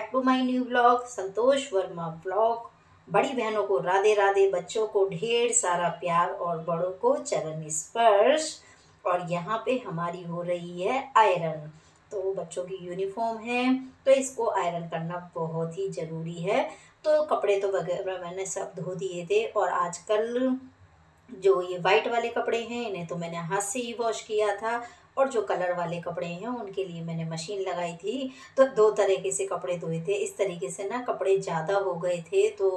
Back to my new blog Santosh Verma blog. बड़ी बहनों को राधे राधे, बच्चों को ढेर सारा प्यार और बड़ों को चरण स्पर्श। और यहाँ पे हमारी हो रही है आयरन। तो बच्चों की यूनिफॉर्म है तो इसको आयरन करना बहुत ही ज़रूरी है। तो कपड़े तो वगैरह मैंने सब धो दिए थे, और आजकल जो ये वाइट वाले कपड़े हैं इन्हें तो मैंने हाथ से ही वॉश किया था, और जो कलर वाले कपड़े हैं उनके लिए मैंने मशीन लगाई थी। तो दो तरीके से कपड़े धोए थे। इस तरीके से ना कपड़े ज़्यादा हो गए थे तो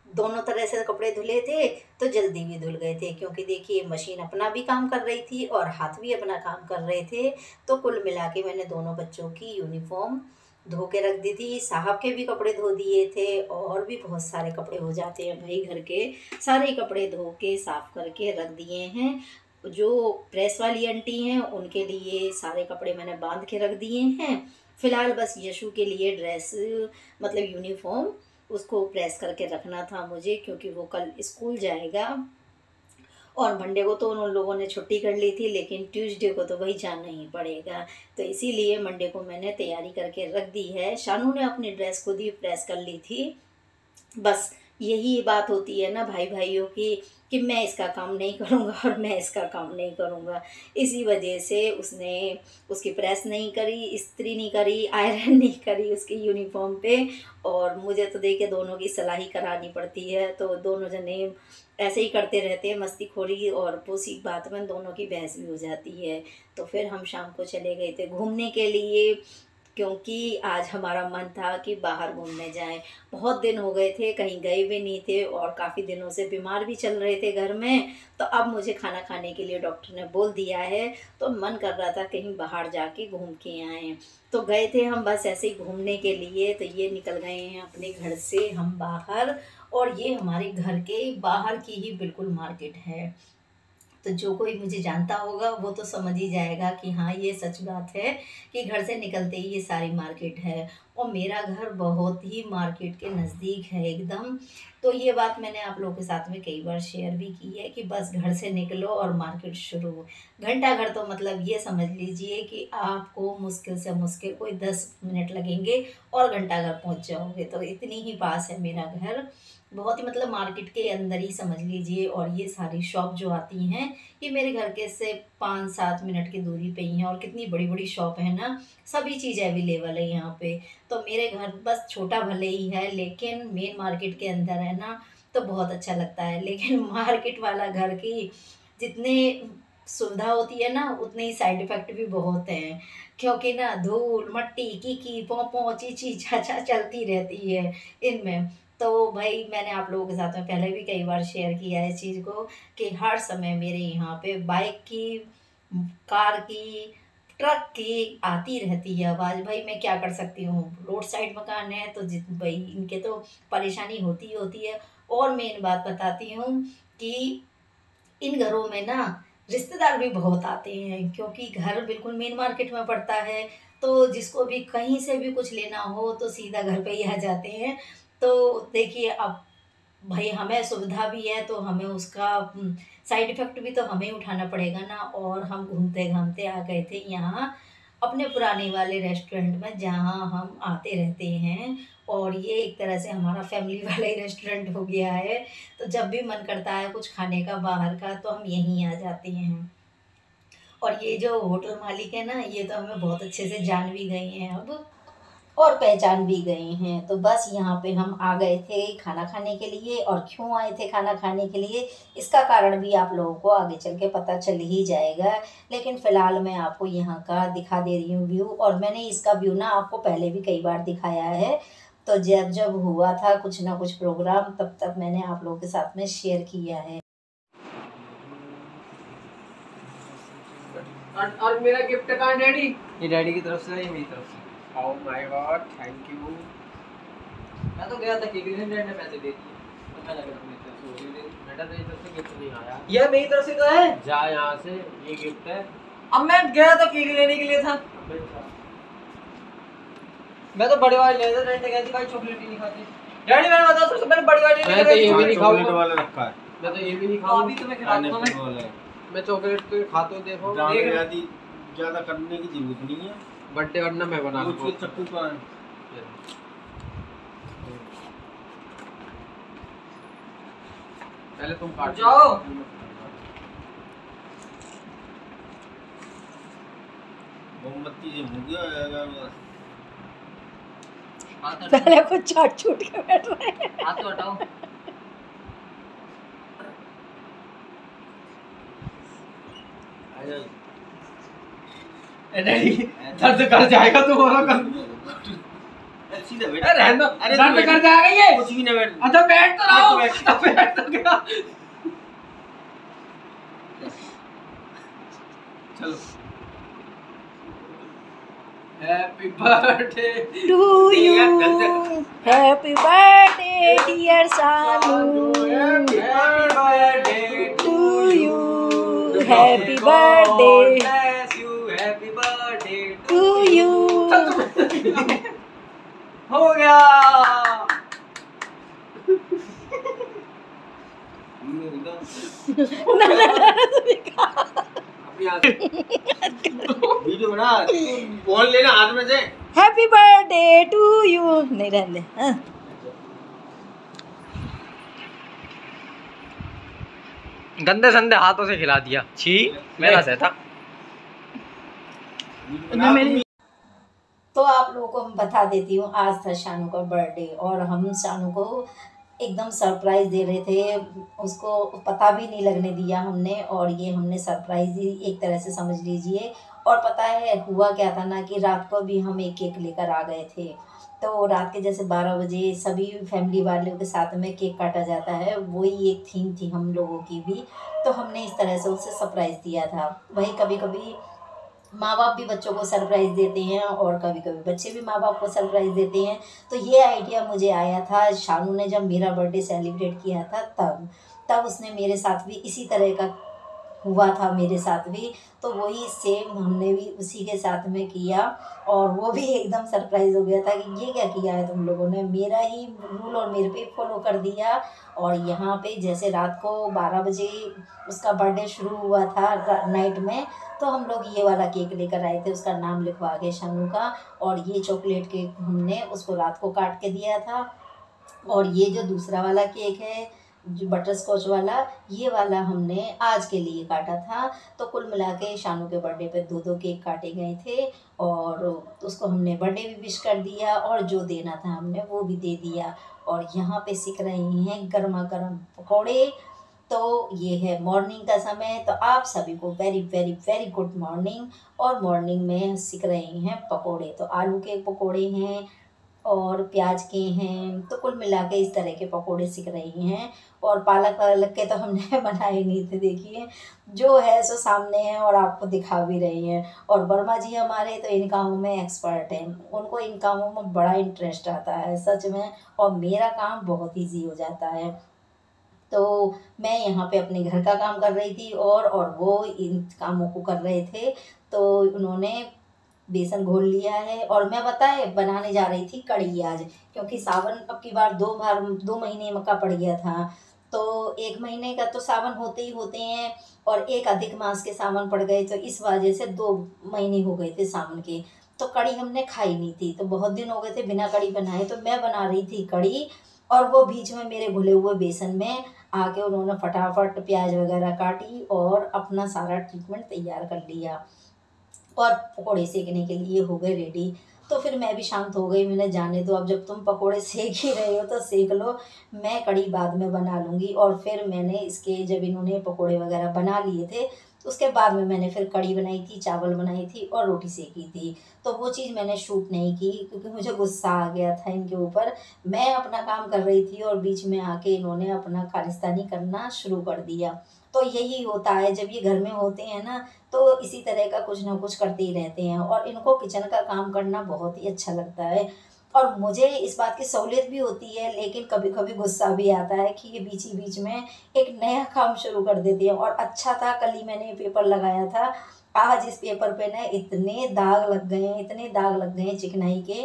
दोनों तरह से कपड़े धुले थे तो जल्दी भी धुल गए थे, क्योंकि देखिए मशीन अपना भी काम कर रही थी और हाथ भी अपना काम कर रहे थे। तो कुल मिला के मैंने दोनों बच्चों की यूनिफॉर्म धो के रख दी थी। साहब के भी कपड़े धो दिए थे, और भी बहुत सारे कपड़े हो जाते हैं भाई घर के। सारे कपड़े धो के साफ़ करके रख दिए हैं। जो प्रेस वाली आंटी हैं उनके लिए सारे कपड़े मैंने बांध के रख दिए हैं। फ़िलहाल बस यशु के लिए ड्रेस मतलब यूनिफॉर्म उसको प्रेस करके रखना था मुझे, क्योंकि वो कल स्कूल जाएगा। और मंडे को तो उन लोगों ने छुट्टी कर ली थी, लेकिन ट्यूसडे को तो वही जाना ही पड़ेगा। तो इसीलिए मंडे को मैंने तैयारी करके रख दी है। शानू ने अपनी ड्रेस खुद ही प्रेस कर ली थी। बस यही बात होती है ना भाई भाइयों की, कि मैं इसका काम नहीं करूँगा और मैं इसका काम नहीं करूँगा। इसी वजह से उसने उसकी प्रेस नहीं करी, इस्त्री नहीं करी, आयरन नहीं करी उसकी यूनिफॉर्म पे। और मुझे तो देखिए दोनों की सलाह ही करानी पड़ती है, तो दोनों जने ऐसे ही करते रहते हैं मस्तीखोरी, और उसी बात में दोनों की बहस भी हो जाती है। तो फिर हम शाम को चले गए थे घूमने के लिए, क्योंकि आज हमारा मन था कि बाहर घूमने जाएं। बहुत दिन हो गए थे कहीं गए भी नहीं थे, और काफ़ी दिनों से बीमार भी चल रहे थे घर में। तो अब मुझे खाना खाने के लिए डॉक्टर ने बोल दिया है, तो मन कर रहा था कहीं बाहर जाके घूम के आएँ। तो गए थे हम बस ऐसे ही घूमने के लिए। तो ये निकल गए हैं अपने घर से हम बाहर, और ये हमारे घर के बाहर की ही बिल्कुल मार्केट है। तो जो कोई मुझे जानता होगा वो तो समझ ही जाएगा कि हाँ ये सच बात है, कि घर से निकलते ही ये सारी मार्केट है। और मेरा घर बहुत ही मार्केट के नज़दीक है एकदम। तो ये बात मैंने आप लोगों के साथ में कई बार शेयर भी की है, कि बस घर से निकलो और मार्केट शुरू। घंटा घर तो मतलब ये समझ लीजिए कि आपको मुश्किल से मुश्किल कोई 10 मिनट लगेंगे और घंटा घर पहुंच जाओगे। तो इतनी ही पास है मेरा घर, बहुत ही मतलब मार्केट के अंदर ही समझ लीजिए। और ये सारी शॉप जो आती हैं ये मेरे घर के से 5-7 मिनट की दूरी पे ही हैं, और कितनी बड़ी बड़ी शॉप है ना, सभी चीज़ अवेलेबल है यहाँ पे। तो मेरे घर बस छोटा भले ही है, लेकिन मेन मार्केट के अंदर है ना, तो बहुत अच्छा लगता है। लेकिन मार्केट वाला घर की जितने सुविधा होती है ना, उतने ही साइड इफ़ेक्ट भी बहुत हैं, क्योंकि ना धूल मट्टी की पों पों चीची चाचा चलती रहती है इनमें। तो भाई मैंने आप लोगों के साथ में पहले भी कई बार शेयर किया है इस चीज़ को, कि हर समय मेरे यहाँ पे बाइक की, कार की, ट्रक की आती रहती है आवाज़। भाई मैं क्या कर सकती हूँ, रोड साइड मकान है तो जित भाई इनके तो परेशानी होती ही होती है। और मेन बात बताती हूँ कि इन घरों में ना रिश्तेदार भी बहुत आते हैं, क्योंकि घर बिल्कुल मेन मार्केट में पड़ता है। तो जिसको भी कहीं से भी कुछ लेना हो तो सीधा घर पे ही आ जाते हैं। तो देखिए अब भाई हमें सुविधा भी है तो हमें उसका साइड इफ़ेक्ट भी तो हमें ही उठाना पड़ेगा ना। और हम घूमते घामते आ गए थे यहाँ अपने पुराने वाले रेस्टोरेंट में, जहाँ हम आते रहते हैं। और ये एक तरह से हमारा फैमिली वाला ही रेस्टोरेंट हो गया है। तो जब भी मन करता है कुछ खाने का बाहर का तो हम यहीं आ जाते हैं। और ये जो होटल मालिक है ना, ये तो हमें बहुत अच्छे से जान भी गए हैं अब, और पहचान भी गए हैं। तो बस यहाँ पे हम आ गए थे खाना खाने के लिए। और क्यों आए थे खाना खाने के लिए इसका कारण भी आप लोगों को आगे चल के पता चल ही जाएगा। लेकिन फ़िलहाल मैं आपको यहाँ का दिखा दे रही हूँ व्यू। और मैंने इसका व्यू ना आपको पहले भी कई बार दिखाया है। तो जब जब हुआ था कुछ ना कुछ प्रोग्राम तब तब मैंने आप लोगों के साथ में शेयर किया है। और मेरा गिफ्ट कहाँ डैडी? ये डैडी की तरफ से है, ये मेरी तरफ से। Oh my God, thank you. मैं तो गया था केक लेने, डैड ने पैसे दे दिए तो मैं जाकर अपनी तरफ से बेटा तेरी तरफ से गिफ्ट नहीं आया। ये मेरी तरफ से तो है। जा यहाँ से, ये गिफ्ट है। अब मैं गया था केक लेने के लिए था, मैं तो बड़े वाले ले रहा था। डैड ने कहा थी भाई चॉकलेट ही नहीं खाते। डैडी मैंने बताया सबसे पहले बड़ी वाली मैं तो ये भी नहीं चॉकलेट खाऊंगा वाला रखा है। मैं तो ये भी नहीं तो खाऊंगा। अभी तुम्हें खिलाऊंगा मैं चॉकलेट तो खाता हूँ, देखो ज्यादा करने की जरूरत नहीं है। बर्थडे वरना मैं बना कुछ चक्कू का है। पहले तुम काट जाओ। मोमबत्ती से मुंह गया पहले कुछ चाट छूट के बैठ रहे हैं। हाथ तो हटाओ। नहीं दर्द कर जाएगा तुम्हारा कल। सीधा बैठ। अरे रहने दो, अरे दर्द तू कर जाएगा ये। कुछ भी ना बैठ। अच्छा बैठ तो रहो। बैठ। बैठ तो गया। चलो। Happy birthday to you, happy birthday dear Sanu, happy birthday to you, happy birthday bless you, happy birthday to you. हो गया। वीडियो बना बोल लेना हाथ में से। Happy birthday to you. नहीं रहने दे। हाँ। गंदे संदे हाथों से खिला दिया। छी मेरा सहता। तो आप लोगों को मैं बता देती हूँ, आज था शानू का बर्थडे और हम शानू को एकदम सरप्राइज़ दे रहे थे। उसको पता भी नहीं लगने दिया हमने, और ये हमने सरप्राइज़ ही एक तरह से समझ लीजिए। और पता है हुआ क्या था ना, कि रात को भी हम एक केक लेकर आ गए थे। तो रात के जैसे 12 बजे सभी फैमिली वालों के साथ में केक काटा जाता है, वही एक थीम थी हम लोगों की भी। तो हमने इस तरह से उसे सरप्राइज़ दिया था। वही कभी कभी माँ बाप भी बच्चों को सरप्राइज़ देते हैं और कभी कभी बच्चे भी माँ बाप को सरप्राइज़ देते हैं। तो ये आइडिया मुझे आया था शानू ने जब मेरा बर्थडे सेलिब्रेट किया था तब उसने मेरे साथ भी इसी तरह का हुआ था, मेरे साथ भी। तो वही सेम हमने भी उसी के साथ में किया और वो भी एकदम सरप्राइज़ हो गया था कि ये क्या किया है तुम लोगों ने, मेरा ही रूल और मेरे पे फॉलो कर दिया। और यहाँ पे जैसे रात को 12 बजे उसका बर्थडे शुरू हुआ था नाइट में, तो हम लोग ये वाला केक लेकर आए थे, उसका नाम लिखवा के शानू का। और ये चॉकलेट केक हमने उसको रात को काट के दिया था। और ये जो दूसरा वाला केक है जो बटर स्कॉच वाला, ये वाला हमने आज के लिए काटा था। तो कुल मिला के शानू के बर्थडे पे 2-2 केक काटे गए थे और उसको हमने बर्थडे भी विश कर दिया और जो देना था हमने वो भी दे दिया। और यहाँ पे सिक रहे हैं गर्मा गर्म पकौड़े। तो ये है मॉर्निंग का समय। तो आप सभी को very very very good morning. और मॉर्निंग में सिक रहे हैं पकोड़े। तो आलू के पकोड़े हैं और प्याज के हैं, तो कुल मिला के इस तरह के पकोड़े सिक रही हैं। और पालक के तो हमने बनाए नहीं थे, देखिए जो है सो सामने है और आपको दिखा भी रही हैं। और वर्मा जी हमारे तो इन कामों में एक्सपर्ट हैं, उनको इन कामों में बड़ा इंटरेस्ट आता है सच में, और मेरा काम बहुत ईजी हो जाता है। तो मैं यहाँ पे अपने घर का काम कर रही थी और वो इन कामों को कर रहे थे। तो उन्होंने बेसन घोल लिया है और मैं बताए बनाने जा रही थी कढ़ी आज, क्योंकि सावन अब की बार 2 महीने मक्का पड़ गया था। तो 1 महीने का तो सावन होते ही होते हैं और एक अधिक मास के सावन पड़ गए, तो इस वजह से 2 महीने हो गए थे सावन के। तो कढ़ी हमने खाई नहीं थी, तो बहुत दिन हो गए थे बिना कढ़ी बनाए। तो मैं बना रही थी कढ़ी और वो बीच में मेरे घुले हुए बेसन में आके उन्होंने फटाफट प्याज वगैरह काटी और अपना सारा ट्रीटमेंट तैयार कर लिया और पकोड़े सेकने के लिए हो गए रेडी। तो फिर मैं भी शांत हो गई, मैंने जाने दो अब जब तुम पकोड़े सेक ही रहे हो तो सेक लो, मैं कढ़ी बाद में बना लूँगी। और फिर मैंने इसके जब इन्होंने पकोड़े वगैरह बना लिए थे तो उसके बाद में मैंने फिर कढ़ी बनाई थी, चावल बनाई थी और रोटी सेकी थी। तो वो चीज़ मैंने शूट नहीं की क्योंकि मुझे गुस्सा आ गया था इनके ऊपर। मैं अपना काम कर रही थी और बीच में आके इन्होंने अपना खालिस्तानी करना शुरू कर दिया। तो यही होता है जब ये घर में होते हैं ना, तो इसी तरह का कुछ ना कुछ करते ही रहते हैं और इनको किचन का काम करना बहुत ही अच्छा लगता है। और मुझे इस बात की सहूलियत भी होती है, लेकिन कभी कभी गुस्सा भी आता है कि ये बीच ही बीच में एक नया काम शुरू कर देती है। और अच्छा था कल ही मैंने पेपर लगाया था, आज इस पेपर पे ना इतने दाग लग गए हैं, इतने दाग लग गए हैं चिकनाई के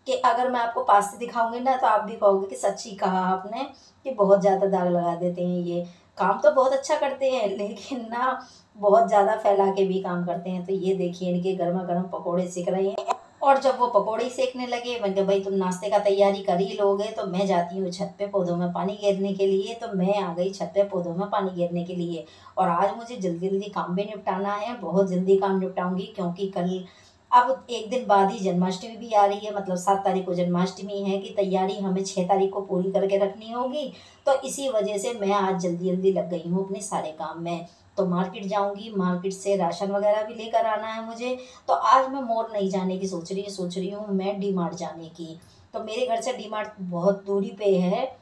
कि अगर मैं आपको पास से दिखाऊंगी ना तो आप भी कहोगे कि सच्ची कहा आपने कि बहुत ज़्यादा दाग लगा देते हैं। ये काम तो बहुत अच्छा करते हैं लेकिन ना बहुत ज़्यादा फैला के भी काम करते हैं। तो ये देखिए इनके गर्मा गर्म पकोड़े सिक रहे हैं। और जब वो पकौड़ी सेकने लगे, मैंने कहा भाई तुम नाश्ते का तैयारी कर ही लोगे, तो मैं जाती हूँ छत पे पौधों में पानी गिरने के लिए। तो मैं आ गई छत पे पौधों में पानी गिरने के लिए। और आज मुझे जल्दी जल्दी काम भी निपटाना है, बहुत जल्दी काम निपटाऊंगी, क्योंकि कल अब एक दिन बाद ही जन्माष्टमी भी आ रही है, मतलब 7 तारीख को जन्माष्टमी है, कि तैयारी हमें 6 तारीख को पूरी करके रखनी होगी। तो इसी वजह से मैं आज जल्दी जल्दी लग गई हूँ अपने सारे काम में। तो मार्केट जाऊंगी, मार्केट से राशन वगैरह भी लेकर आना है मुझे। तो आज मैं मॉल नहीं जाने की सोच रही हूँ मैं डी मार्ट जाने की। तो मेरे घर से डी मार्ट बहुत दूरी पे है,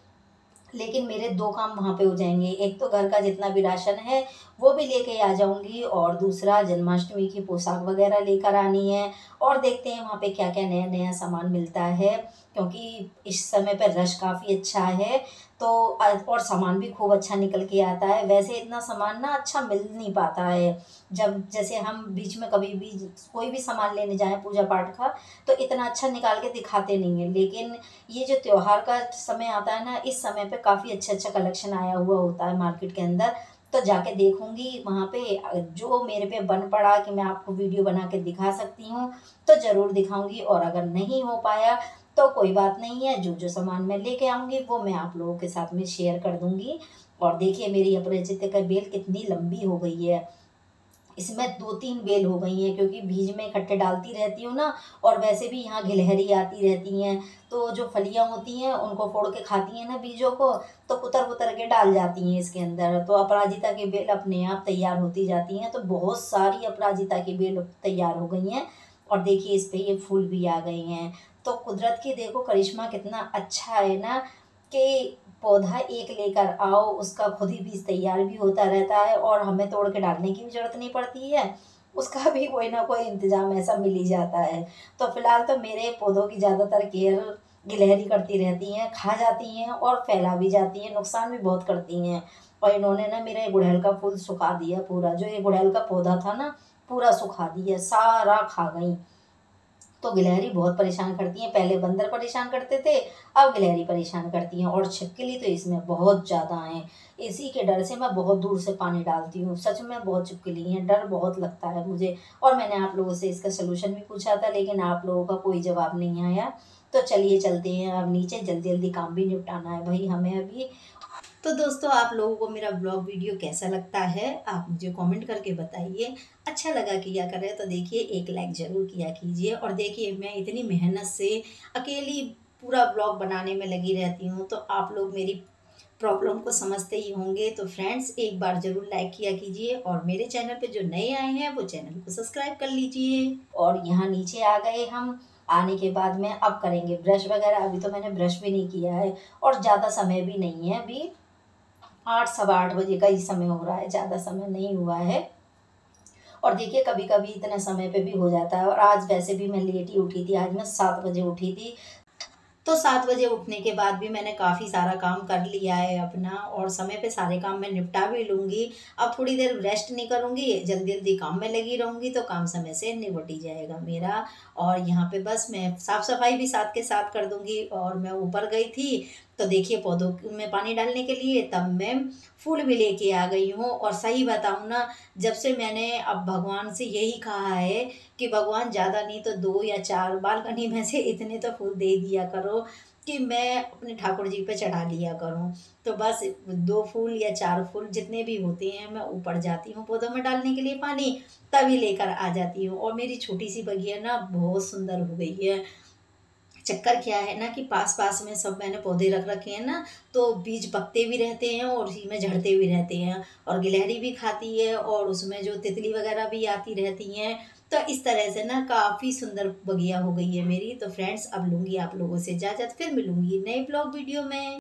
लेकिन मेरे 2 काम वहाँ पे हो जाएंगे। एक तो घर का जितना भी राशन है वो भी लेके आ जाऊंगी, और दूसरा जन्माष्टमी की पोशाक वगैरह लेकर आनी है। और देखते हैं वहाँ पे क्या क्या नया नया सामान मिलता है, क्योंकि इस समय पे रश काफ़ी अच्छा है। तो और सामान भी खूब अच्छा निकल के आता है। वैसे इतना सामान ना अच्छा मिल नहीं पाता है। जब जैसे हम बीच में कभी भी कोई भी सामान लेने जाएं पूजा पाठ का, तो इतना अच्छा निकाल के दिखाते नहीं है। लेकिन ये जो त्योहार का समय आता है ना, इस समय पे काफ़ी अच्छा अच्छा कलेक्शन आया हुआ होता है मार्केट के अंदर। तो जाके देखूंगी वहाँ पे, जो मेरे पे बन पड़ा कि मैं आपको वीडियो बना के दिखा सकती हूँ तो ज़रूर दिखाऊंगी। और अगर नहीं हो पाया तो कोई बात नहीं है, जो जो सामान मैं लेके आऊँगी वो मैं आप लोगों के साथ में शेयर कर दूँगी। और देखिए मेरी अपराजिता का बेल कितनी लंबी हो गई है। इसमें 2-3 बेल हो गई हैं, क्योंकि बीज में इकट्ठे डालती रहती हूँ ना। और वैसे भी यहाँ गिलहरी आती रहती हैं, तो जो फलियाँ होती हैं उनको फोड़ के खाती हैं ना बीजों को, तो कुतर के डाल जाती हैं इसके अंदर। तो अपराजिता की बेल अपने आप तैयार होती जाती हैं। तो बहुत सारी अपराजिता की बेल तैयार हो गई हैं। और देखिए इस पे ये फूल भी आ गए हैं। तो कुदरत की देखो करिश्मा कितना अच्छा है ना, कि पौधा एक लेकर आओ, उसका खुद ही बीज तैयार भी होता रहता है, और हमें तोड़ के डालने की भी ज़रूरत नहीं पड़ती है। उसका भी कोई ना कोई इंतज़ाम ऐसा मिल ही जाता है। तो फिलहाल तो मेरे पौधों की ज़्यादातर केयर गिलहरी करती रहती हैं, खा जाती हैं और फैला भी जाती हैं, नुकसान भी बहुत करती हैं। और इन्होंने ना मेरा ये गुड़हल का फूल सुखा दिया पूरा, जो ये गुड़हल का पौधा था ना पूरा सुखा दिया, सारा खा गई। तो गिलहरी बहुत परेशान करती हैं। पहले बंदर परेशान करते थे, अब गिलहरी परेशान करती हैं। और छिपकली तो इसमें बहुत ज़्यादा हैं। इसी के डर से मैं बहुत दूर से पानी डालती हूँ। सच में बहुत छिपकली हैं, डर बहुत लगता है मुझे। और मैंने आप लोगों से इसका सलूशन भी पूछा था, लेकिन आप लोगों का कोई जवाब नहीं आया। तो चलिए चलते हैं अब नीचे, जल्दी जल्दी काम भी निपटाना है भाई हमें अभी। तो दोस्तों आप लोगों को मेरा ब्लॉग वीडियो कैसा लगता है आप मुझे कमेंट करके बताइए। अच्छा लगा किया करें तो देखिए एक लाइक ज़रूर किया कीजिए। और देखिए मैं इतनी मेहनत से अकेली पूरा ब्लॉग बनाने में लगी रहती हूँ, तो आप लोग मेरी प्रॉब्लम को समझते ही होंगे। तो फ्रेंड्स एक बार ज़रूर लाइक किया कीजिए, और मेरे चैनल पे जो नए आए हैं वो चैनल को सब्सक्राइब कर लीजिए। और यहाँ नीचे आ गए हम। आने के बाद में अब करेंगे ब्रश वगैरह। अभी तो मैंने ब्रश भी नहीं किया है, और ज़्यादा समय भी नहीं है। अभी 8 सवा 8 बजे का ही समय हो रहा है, ज़्यादा समय नहीं हुआ है। और देखिए कभी कभी इतना समय पे भी हो जाता है। और आज वैसे भी मैं लेट ही उठी थी, आज मैं 7 बजे उठी थी। तो 7 बजे उठने के बाद भी मैंने काफ़ी सारा काम कर लिया है अपना, और समय पे सारे काम मैं निपटा भी लूँगी। अब थोड़ी देर रेस्ट नहीं करूँगी, जल्दी जल्दी काम में लगी रहूँगी, तो काम समय से निपट ही जाएगा मेरा। और यहाँ पे बस मैं साफ़ सफाई भी साथ के साथ कर दूँगी। और मैं ऊपर गई थी तो देखिए पौधों में पानी डालने के लिए, तब मैं फूल भी लेके आ गई हूँ। और सही बताऊँ ना, जब से मैंने अब भगवान से यही कहा है कि भगवान ज़्यादा नहीं तो 2 या 4 बालकनी में से इतने तो फूल दे दिया करो कि मैं अपने ठाकुर जी पे चढ़ा लिया करूं। तो बस 2 फूल या 4 फूल जितने भी होते हैं मैं ऊपर जाती हूँ पौधों में डालने के लिए पानी, तभी लेकर आ जाती हूँ। और मेरी छोटी सी बगिया ना बहुत सुंदर हो गई है। चक्कर क्या है ना कि पास पास में सब मैंने पौधे रख रखे हैं ना, तो बीज पकते भी रहते हैं और उसी में झड़ते भी रहते हैं। और गिलहरी भी खाती है, और उसमें जो तितली वगैरह भी आती रहती हैं। तो इस तरह से ना काफ़ी सुंदर बगिया हो गई है मेरी। तो फ्रेंड्स अब लूँगी आप लोगों से इजाज़त, फिर मिलूँगी नए ब्लॉग वीडियो में।